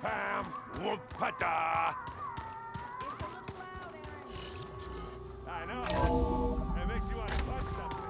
Pam, whoop-a-da. I know. It makes you want to punch something.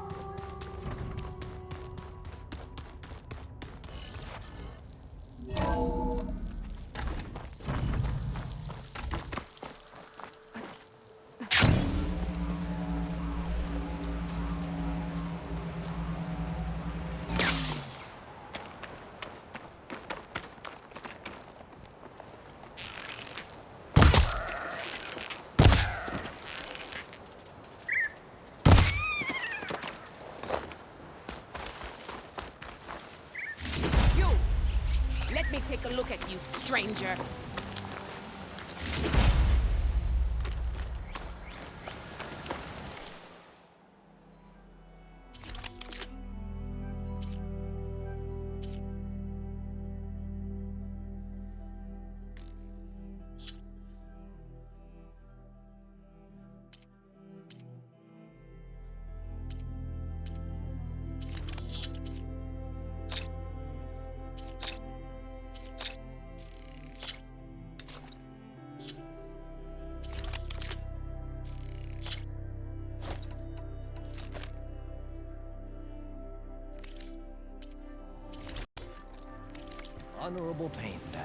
Take a look at you, stranger. Honorable paint, then.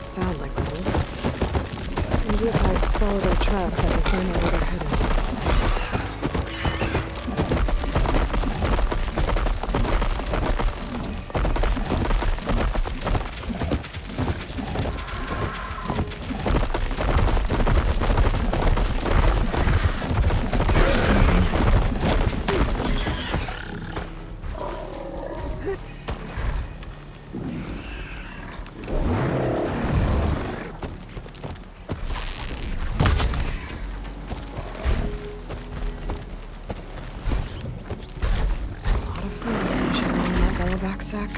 Sound like those. Maybe if I follow their tracks, I can find out where they're headed. Sack.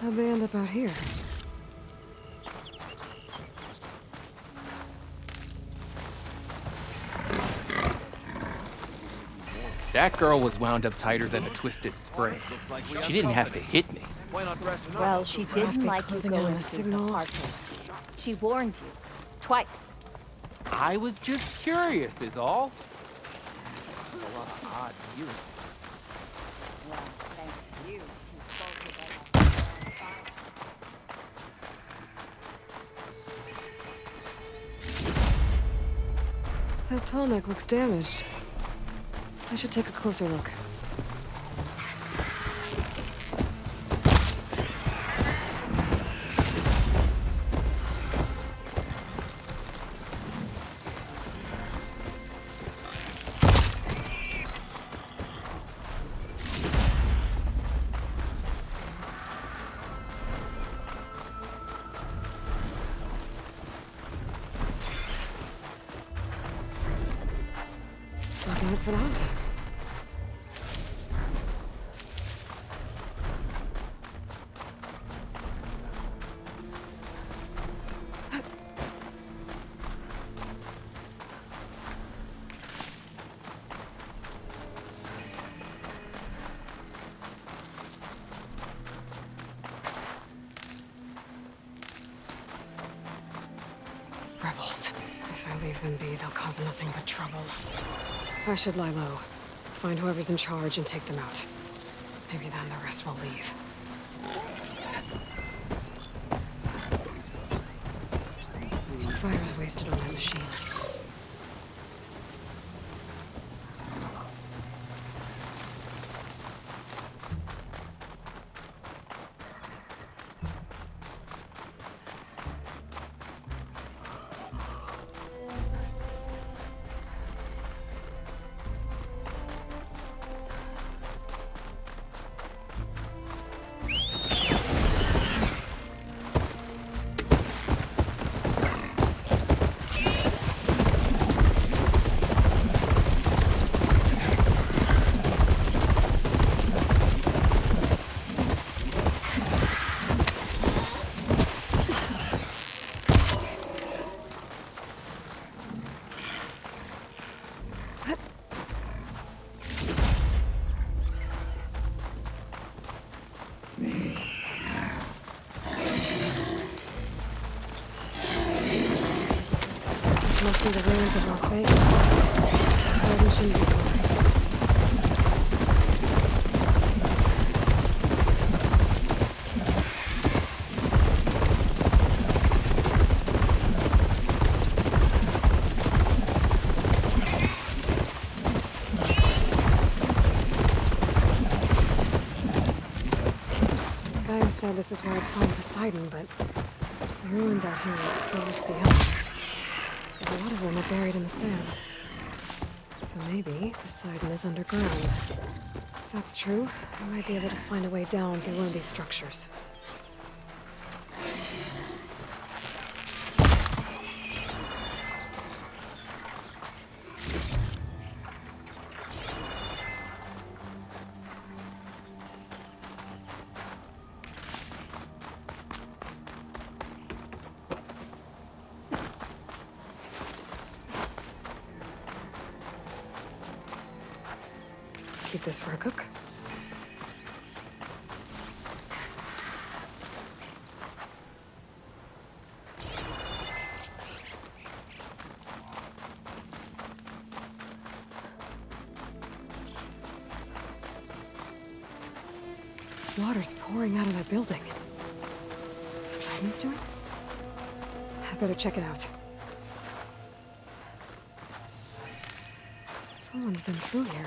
How'd they end up out here? That girl was wound up tighter than a twisted spring. She didn't have to hit me. Well, she didn't like you going on through a the signal. hard way. She warned you. Twice. I was just curious, is all. A lot of odd viewing. Well, thanks to you, you spoke with us. That tall neck looks damaged. I should take a closer look. Looking out for that. Rebels. If I leave them be, they'll cause nothing but trouble. I should lie low. Find whoever's in charge and take them out. Maybe then the rest will leave. Fire's wasted on that machine. This must be the ruins of Las Vegas. Poseidon shouldn't be far. Gaia said this is where I'd find Poseidon, but the ruins out here are exposed to the elements. A lot of them are buried in the sand. So maybe Poseidon is underground. If that's true, I might be able to find a way down through one of these structures. Keep this for a cook. Water's pouring out of that building. Poseidon's doing? I better check it out. Someone's been through here.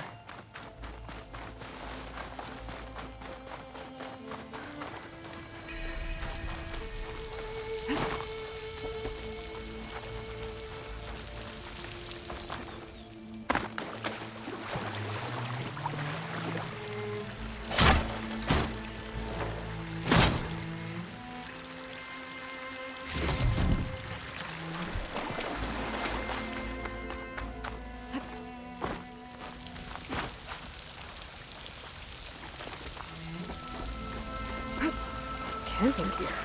Camping here.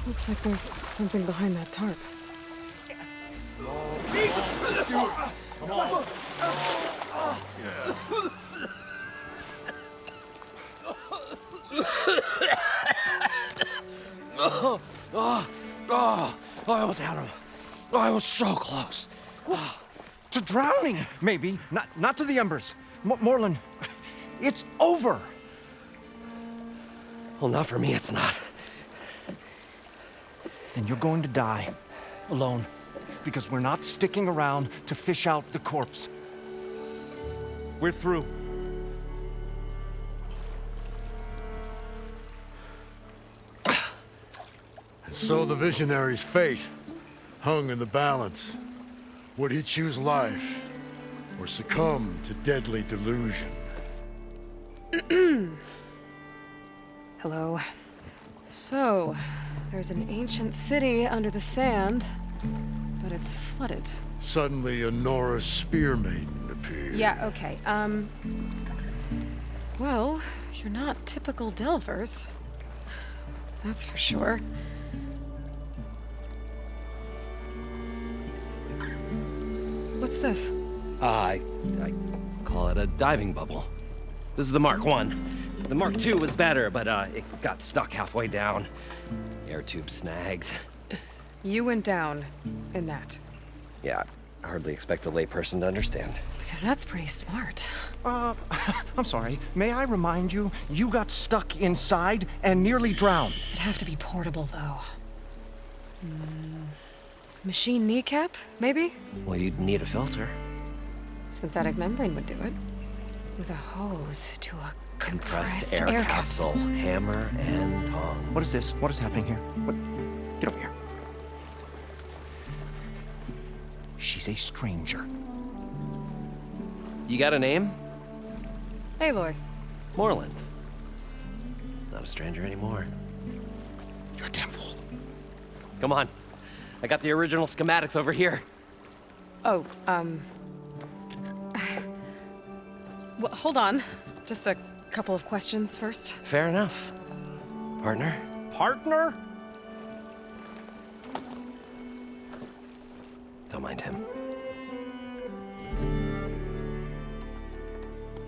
Looks like there's something behind that tarp. I almost had him. Oh, I was so close. To drowning, maybe. Not to the embers. Moreland, it's over. Well, not for me, it's not. Then you're going to die. Alone. Because we're not sticking around to fish out the corpse. We're through. So the visionary's fate hung in the balance. Would he choose life or succumb to deadly delusion? Hello. So, there's an ancient city under the sand, but it's flooded. Suddenly, a Norse spear maiden appeared. Yeah, okay. Well, you're not typical Delvers. That's for sure. What's this? I call it a diving bubble. This is the Mark I. The Mark II was better, but it got stuck halfway down. Air tube snagged. You went down in that. Yeah, I hardly expect a layperson to understand. Because that's pretty smart. I'm sorry. May I remind you, you got stuck inside and nearly drowned. It'd have to be portable, though. Machine kneecap, maybe? Well, you'd need a filter. Synthetic membrane would do it. With a hose to a Compressed air capsule, hammer and tongs. What is this? What is happening here? What? Get over here. She's a stranger. You got a name? Aloy. Moreland. Not a stranger anymore. You're a damn fool. Come on. I got the original schematics over here. Oh, well, hold on. Just a couple of questions first. Fair enough. Partner? Partner? Don't mind him.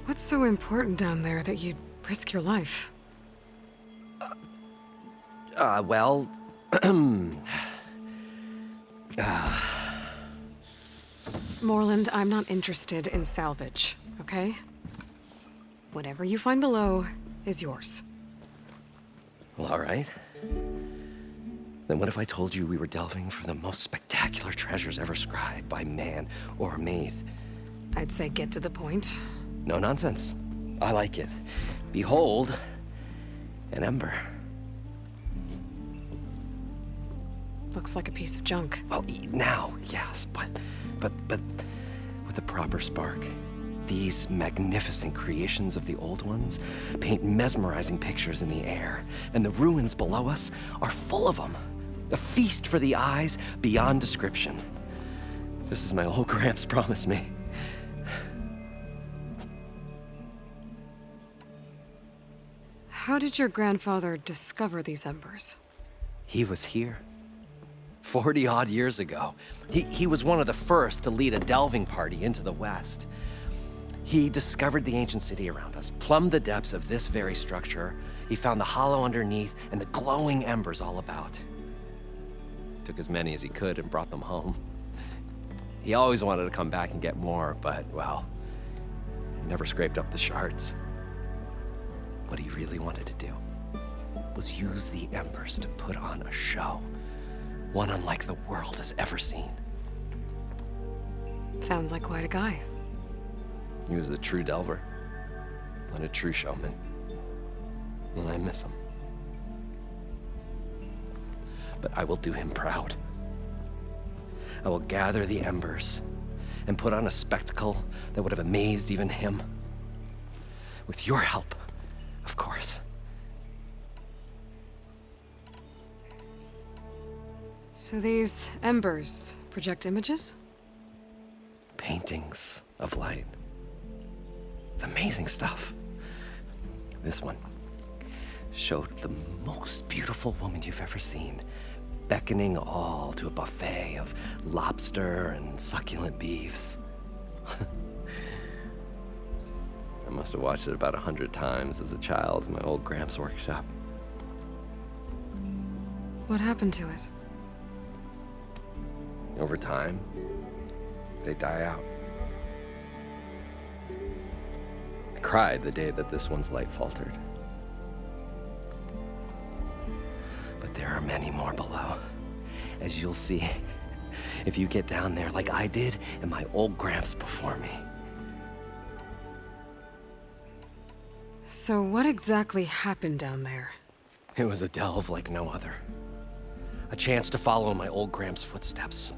What's so important down there that you'd risk your life? Well... Moreland, I'm not interested in salvage, okay? Whatever you find below is yours. Well, all right. Then what if I told you we were delving for the most spectacular treasures ever scribed by man or maid? I'd say get to the point. No nonsense. I like it. Behold, an ember. Looks like a piece of junk. Well, now, yes, but with a proper spark. These magnificent creations of the old ones paint mesmerizing pictures in the air, and the ruins below us are full of them. A feast for the eyes beyond description. Just as my old Gramps promised me. How did your grandfather discover these embers? He was here. 40-odd years ago. He was one of the first to lead a delving party into the West. He discovered the ancient city around us, plumbed the depths of this very structure. He found the hollow underneath and the glowing embers all about. Took as many as he could and brought them home. He always wanted to come back and get more, but, well, he never scraped up the shards. What he really wanted to do was use the embers to put on a show, one unlike the world has ever seen. Sounds like quite a guy. He was a true delver, and a true showman, and I miss him. But I will do him proud. I will gather the embers and put on a spectacle that would have amazed even him. With your help, of course. So these embers project images? Paintings of light. It's amazing stuff. This one showed the most beautiful woman you've ever seen, beckoning all to a buffet of lobster and succulent beefs. I must have watched it about 100 times as a child in my old Gramps workshop. What happened to it? Over time, they die out. I cried the day that this one's light faltered. But there are many more below, as you'll see if you get down there like I did and my old Gramps before me. So what exactly happened down there? It was a delve like no other. A chance to follow my old Gramps' footsteps.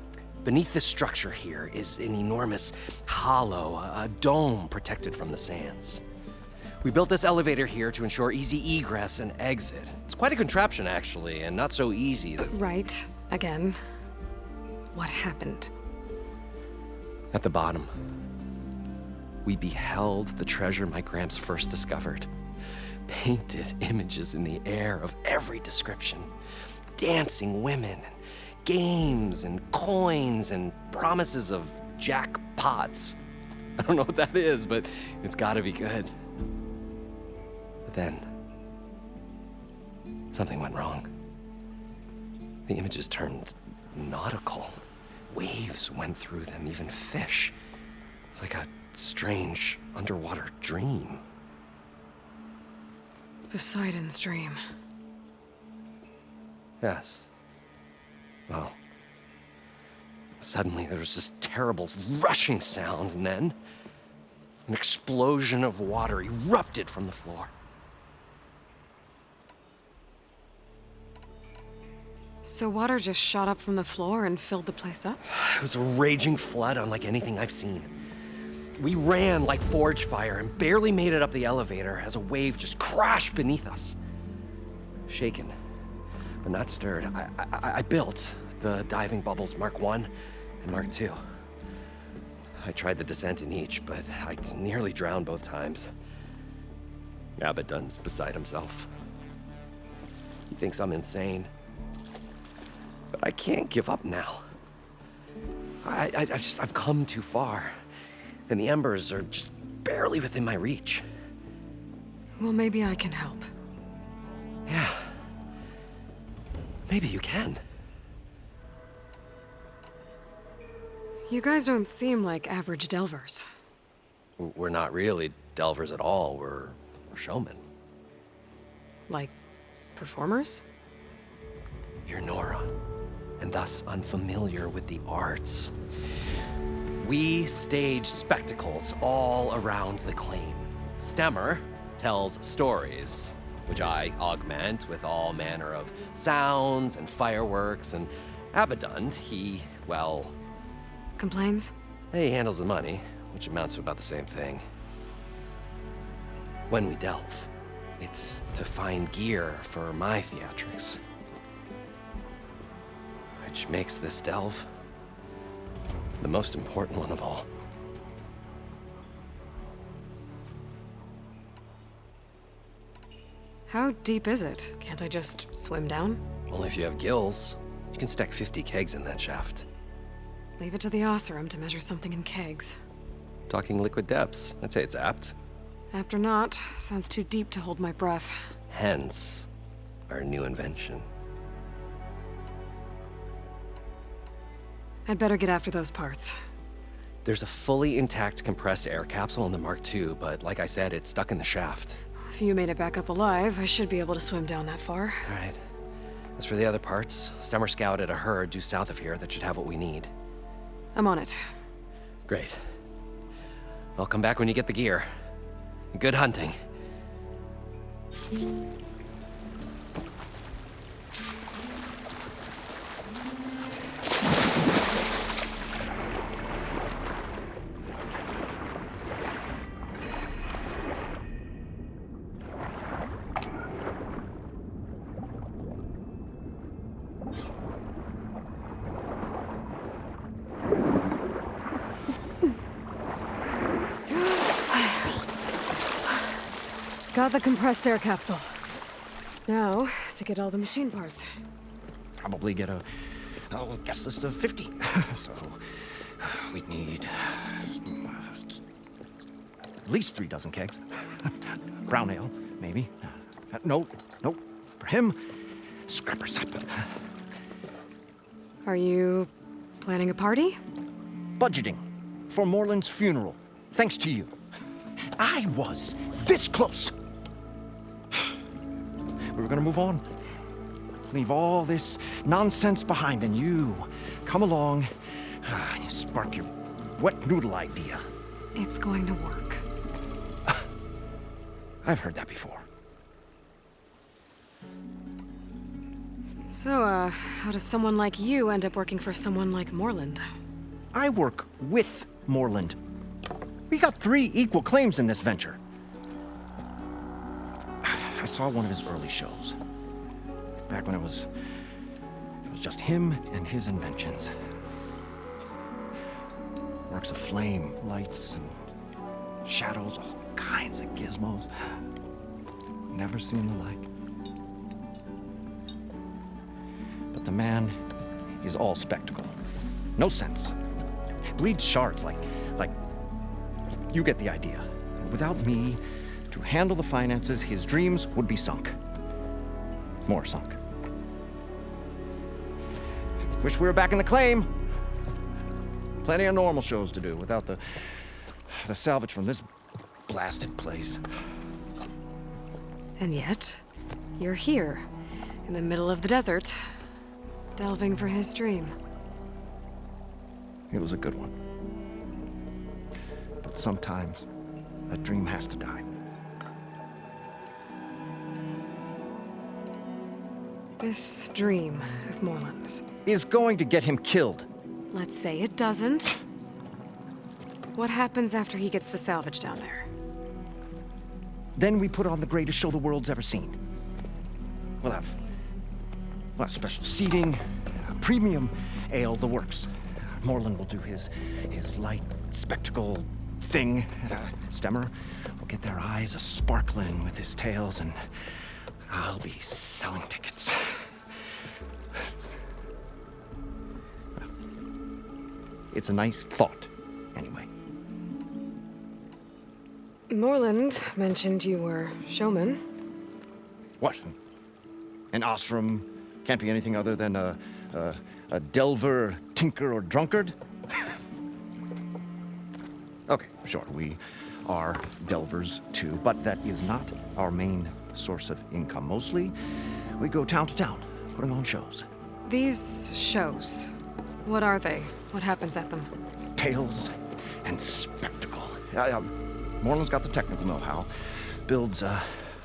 Beneath this structure here is an enormous hollow, a dome protected from the sands. We built this elevator here to ensure easy egress and exit. It's quite a contraption, actually, and not so easy to... Right. Again. What happened? At the bottom, we beheld the treasure my Gramps first discovered. Painted images in the air of every description. Dancing women, games and coins and promises of jackpots. I don't know what that is, but it's gotta be good. But then, something went wrong. The images turned nautical. Waves went through them, even fish. It's like a strange underwater dream. Poseidon's dream. Yes. Well, suddenly there was this terrible rushing sound, and then an explosion of water erupted from the floor. So water just shot up from the floor and filled the place up? It was a raging flood unlike anything I've seen. We ran like forge fire and barely made it up the elevator as a wave just crashed beneath us. Shaken, but not stirred, I built the diving bubbles Mark 1 and Mark 2. I tried the descent in each, but I nearly drowned both times. Abaddon's beside himself. He thinks I'm insane. But I can't give up now. I've come too far. And the embers are just barely within my reach. Well, maybe I can help. Yeah. Maybe you can. You guys don't seem like average delvers. We're not really delvers at all. We're showmen. Like, performers? You're Nora, and thus unfamiliar with the arts. We stage spectacles all around the claim. Stemmer tells stories, which I augment with all manner of sounds and fireworks, and Abaddon, he, well... Complains? He handles the money, which amounts to about the same thing. When we delve, it's to find gear for my theatrics. Which makes this delve the most important one of all. How deep is it? Can't I just swim down? Only if you have gills. You can stack 50 kegs in that shaft. Leave it to the Osseram to measure something in kegs. Talking liquid depths, I'd say it's apt. Apt or not, sounds too deep to hold my breath. Hence, our new invention. I'd better get after those parts. There's a fully intact compressed air capsule in the Mark II, but like I said, it's stuck in the shaft. If you made it back up alive, I should be able to swim down that far. All right. As for the other parts, Stemmer scouted a herd due south of here that should have what we need. I'm on it. Great. I'll come back when you get the gear. Good hunting. Got the compressed air capsule. Now, to get all the machine parts. Probably get a guest list of 50. So we'd need at least 3 dozen kegs. Brown ale, maybe. No. For him, scrapper sap. Are you Planning a party? Budgeting for Moreland's funeral, thanks to you. I was this close. We were gonna move on. Leave all this nonsense behind, and you come along, you spark your wet noodle idea. It's going to work. I've heard that before. So, how does someone like you end up working for someone like Moreland? I work with Moreland. We got 3 equal claims in this venture. I saw one of his early shows. Back when it was just him and his inventions. Works of flame, lights, and shadows, all kinds of gizmos. Never seen the like. But the man is all spectacle. No sense. Bleeds shards like you get the idea. Without me to handle the finances, his dreams would be sunk. More sunk. Wish we were back in the claim. Plenty of normal shows to do without the salvage from this blasted place. And yet, you're here, in the middle of the desert, delving for his dream. It was a good one. But sometimes, that dream has to die. This dream of Moreland's. Is going to get him killed. Let's say it doesn't. What happens after he gets the salvage down there? Then we put on the greatest show the world's ever seen. We'll have special seating, premium ale, the works. Moreland will do his light spectacle thing. Stemmer will get their eyes a-sparkling with his tales, and I'll be selling tickets. It's a nice thought, anyway. Moreland mentioned you were showman. What? An Osram can't be anything other than a delver, tinker, or drunkard? Okay, sure, we are delvers too, but that is not our main source of income. Mostly, we go town to town, putting on shows. These shows, what are they? What happens at them? Tales and spectacle. Moreland's got the technical know-how. Builds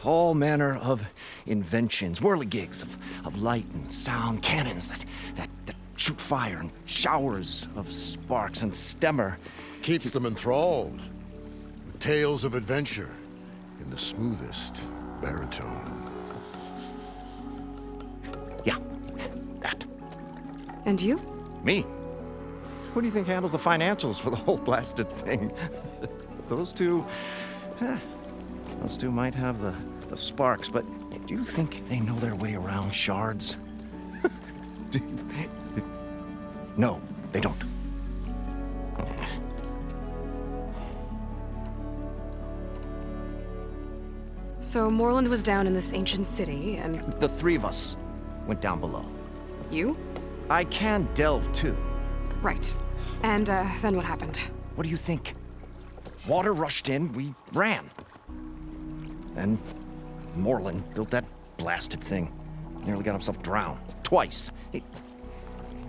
all manner of inventions, whirligigs of light and sound, cannons that shoot fire, and showers of sparks, and Stemmer Keeps them enthralled with tales of adventure in the smoothest baritone. Yeah, that. And you? Me? Who do you think handles the financials for the whole blasted thing? Those two might have the sparks, but do you think they know their way around shards? No, they don't. So Moreland was down in this ancient city, and... The 3 of us went down below. You? I can delve, too. Right. And, then what happened? What do you think? Water rushed in, we ran. Then Moreland built that blasted thing. Nearly got himself drowned. Twice.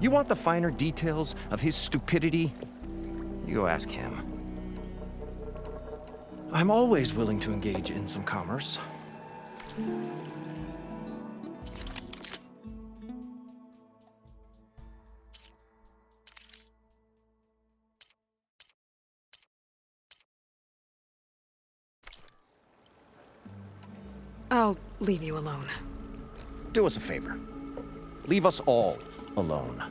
You want the finer details of his stupidity? You go ask him. I'm always willing to engage in some commerce. I'll leave you alone. Do us a favor. Leave us all alone.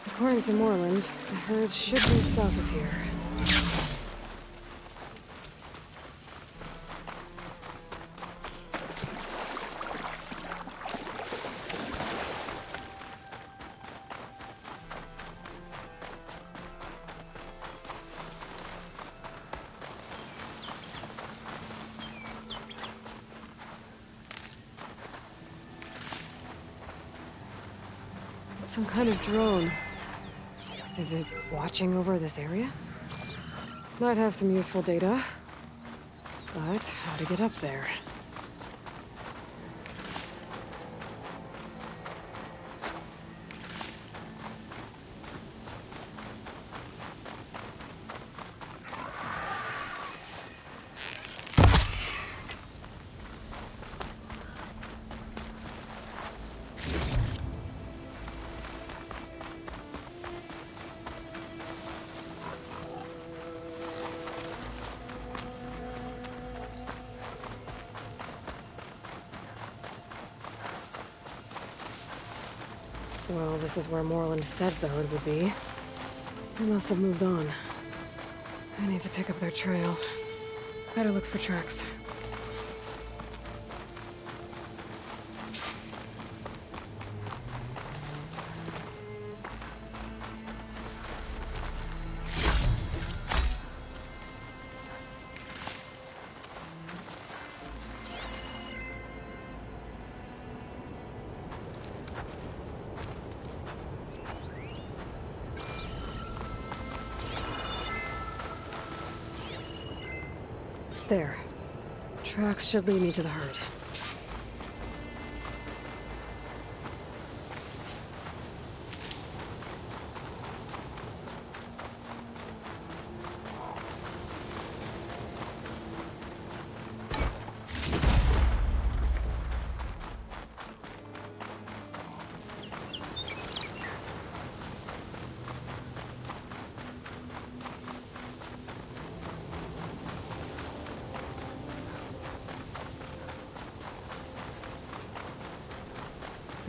According to Moreland, the herd should be south of here. Some kind of drone. Is it watching over this area? Might have some useful data. But how to get up there? Well, this is where Moreland said the hood would be. They must have moved on. I need to pick up their trail. Better look for tracks. There. Tracks should lead me to the herd.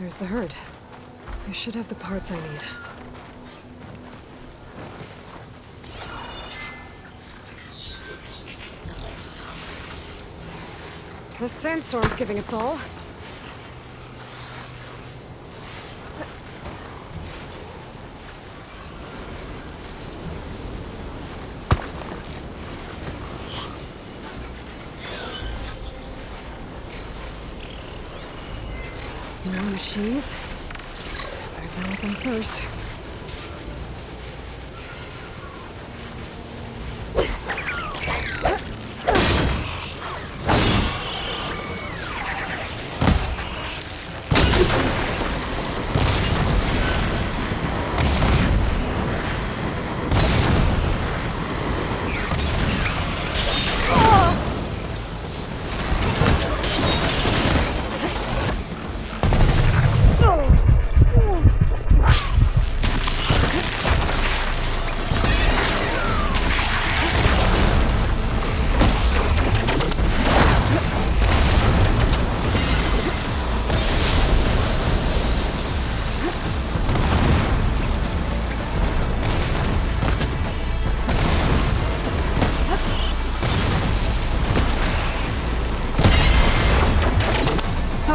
There's the herd. I should have the parts I need. The sandstorm's giving its all. No machines. Better deal with them first.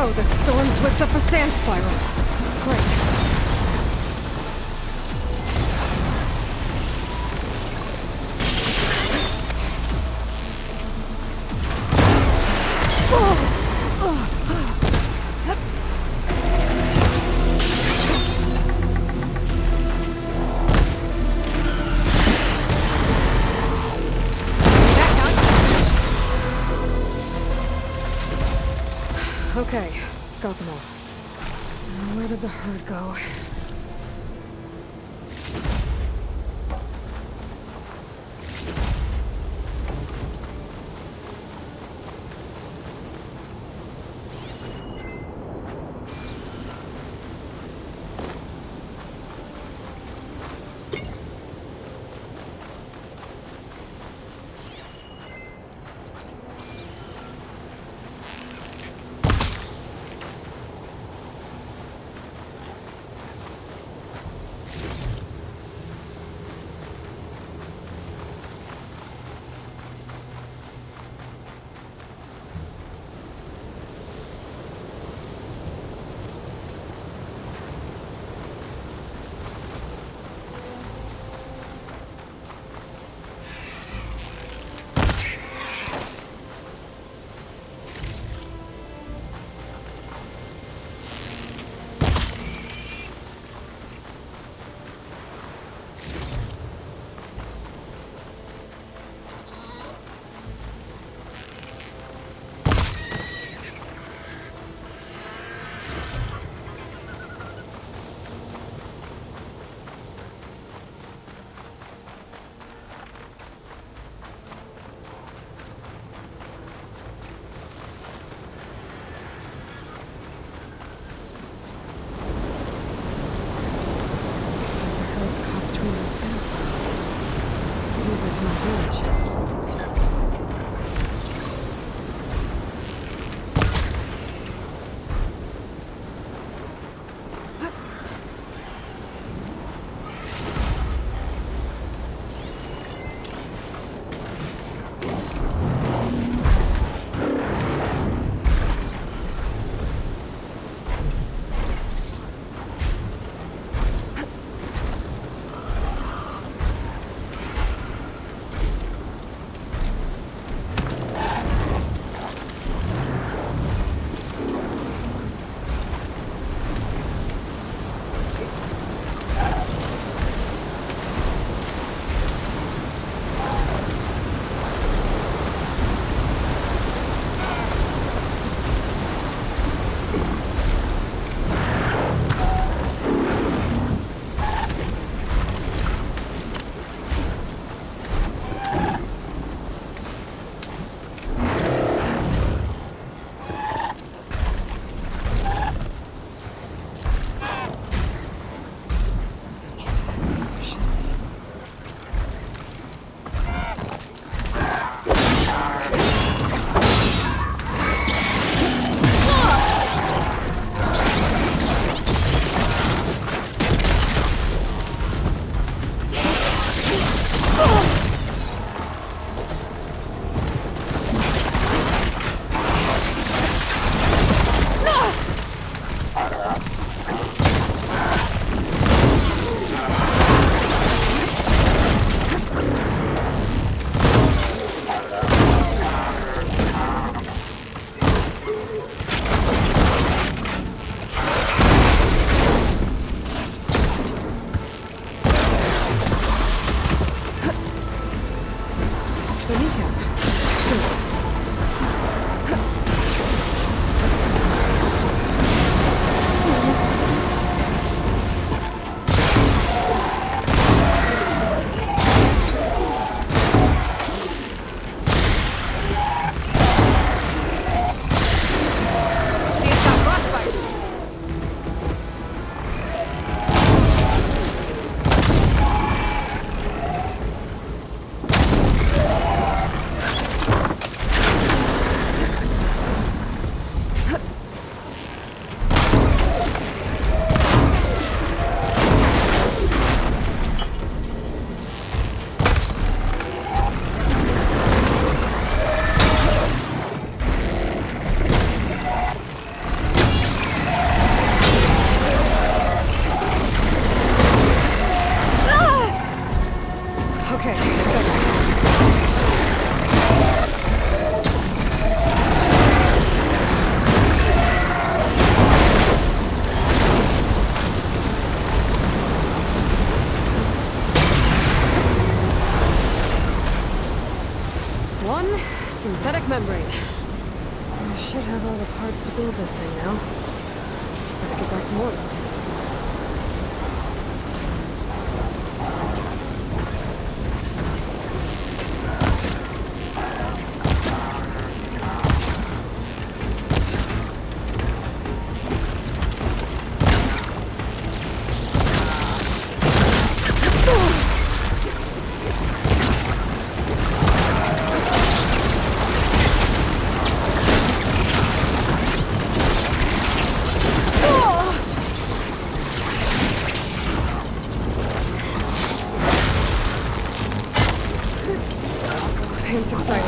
Oh, the storm's whipped up a sand spiral. Great. Okay, got them all. Now where did the herd go? Synthetic membrane. I should have all the parts to build this thing now. Better get back to Morland. It's exciting.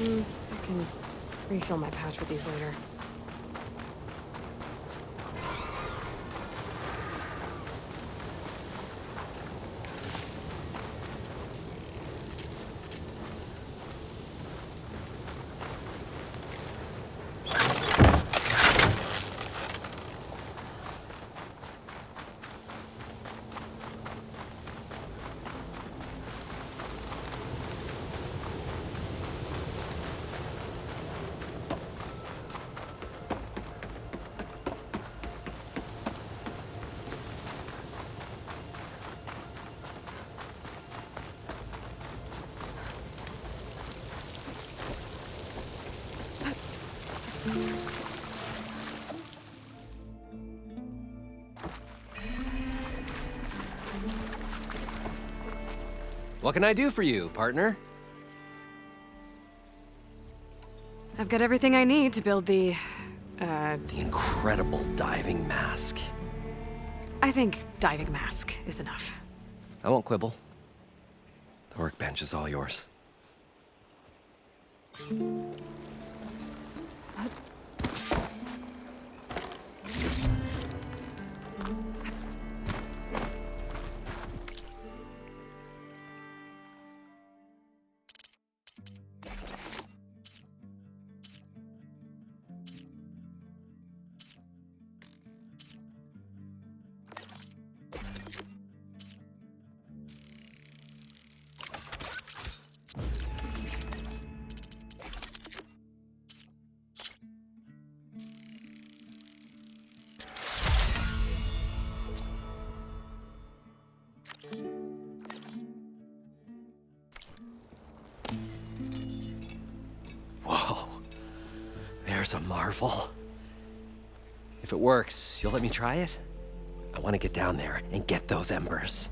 I can refill my pouch with these later. What can I do for you, partner? I've got everything I need to build the incredible diving mask. I think diving mask is enough. I won't quibble. The workbench is all yours. Whoa, there's a marvel. If it works, you'll let me try it? I want to get down there and get those embers.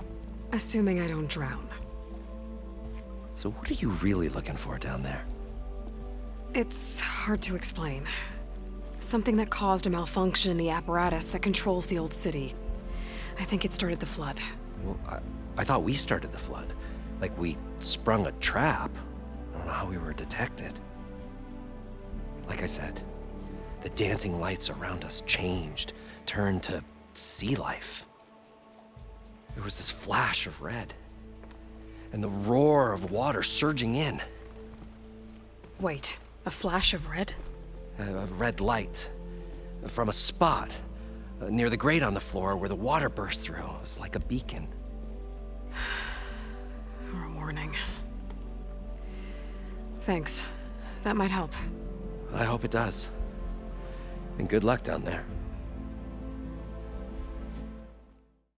Assuming I don't drown. So what are you really looking for down there? It's hard to explain. Something that caused a malfunction in the apparatus that controls the old city. I think it started the flood. Well, I thought we started the flood. Like we sprung a trap. I don't know how we were detected. Like I said, the dancing lights around us changed, turned to sea life. There was this flash of red, and the roar of water surging in. Wait, a flash of red? A red light from a spot near the grate on the floor where the water burst through. It was like a beacon. Or a warning. Thanks. That might help. I hope it does. And good luck down there.